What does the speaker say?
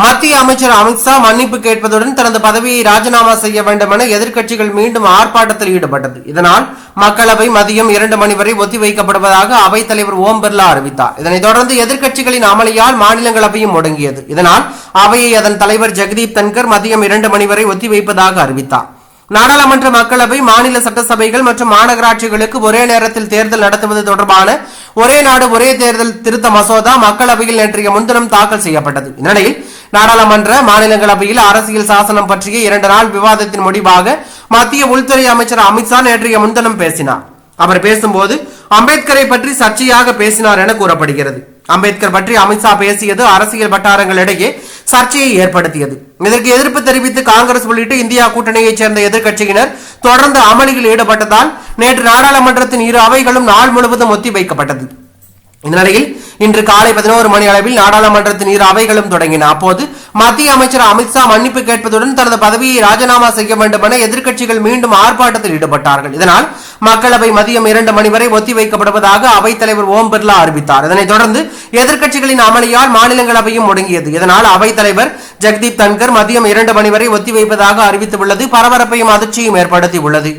மத்திய அமைச்சர் அமித்ஷா மன்னிப்பு கேட்பதுடன் தனது பதவியை ராஜினாமா செய்ய வேண்டும் என எதிர்க்கட்சிகள் மீண்டும் ஆர்ப்பாட்டத்தில் ஈடுபட்டது. இதனால் மக்களவை மதியம் 2 மணி வரை ஒத்திவைக்கப்படுவதாக அவைத் தலைவர் ஓம் பிர்லா அறிவித்தார். இதனைத் தொடர்ந்து எதிர்க்கட்சிகளின் அமளியால் மாநிலங்களவையும் முடங்கியது. இதனால் அவையை அதன் தலைவர் ஜெகதீப் தன்கர் மதியம் 2 மணி வரை ஒத்திவைப்பதாக அறிவித்தார். நாடாளுமன்ற, மக்களவை, மாநில சட்டசபைகள் மற்றும் மாநகராட்சிகளுக்கு ஒரே நேரத்தில் தேர்தல் நடத்துவது தொடர்பான ஒரே நாடு ஒரே தேர்தல் திருத்த மசோதா மக்களவையில் நேற்றைய முன்தினம் தாக்கல் செய்யப்பட்டது. இந்நிலையில் நாடாளுமன்ற, மாநிலங்களவையில் அரசியல் சாசனம் பற்றிய 2 நாள் விவாதத்தின் முடிவாக மத்திய உள்துறை அமைச்சர் அமித்ஷா நேற்றைய முன்தினம் பேசினார். அவர் பேசும்போது அம்பேத்கரை பற்றி சர்ச்சையாக பேசினார் என கூறப்படுகிறது. அம்பேத்கர் பற்றி அமித்ஷா பேசியது அரசியல் வட்டாரங்களிடையே சர்ச்சையை ஏற்படுத்தியது. இதற்கு எதிர்ப்பு தெரிவித்து காங்கிரஸ் உள்ளிட்ட இந்தியா கூட்டணியைச் சேர்ந்த எதிர்க்கட்சியினர் தொடர்ந்து அமளியில் ஈடுபட்டதால் நேற்று நாடாளுமன்றத்தின் 2 அவைகளும் நாள் முழுவதும் ஒத்திவைக்கப்பட்டது. இந்த நிலையில் இன்று காலை 11 மணி அளவில் நாடாளுமன்றத்தின் 2 அவைகளும் தொடங்கின. அப்போது மத்திய அமைச்சர் அமித்ஷா மன்னிப்பு கேட்பதுடன் தனது பதவியை ராஜினாமா செய்ய வேண்டும் என எதிர்க்கட்சிகள் மீண்டும் ஆர்ப்பாட்டத்தில் ஈடுபட்டார்கள். இதனால் மக்களவை மதியம் 2 மணி வரை ஒத்திவைக்கப்படுவதாக அவைத் தலைவர் ஓம் பிர்லா அறிவித்தார். இதனைத் தொடர்ந்து எதிர்க்கட்சிகளின் அமளியால் மாநிலங்களவையும் முடங்கியது. இதனால் அவைத் தலைவர் ஜெகதீப் தன்கர் மதியம் 2 மணி வரை ஒத்திவைப்பதாக அறிவித்துள்ளது பரபரப்பையும் அதிர்ச்சியும் ஏற்படுத்தியுள்ளது.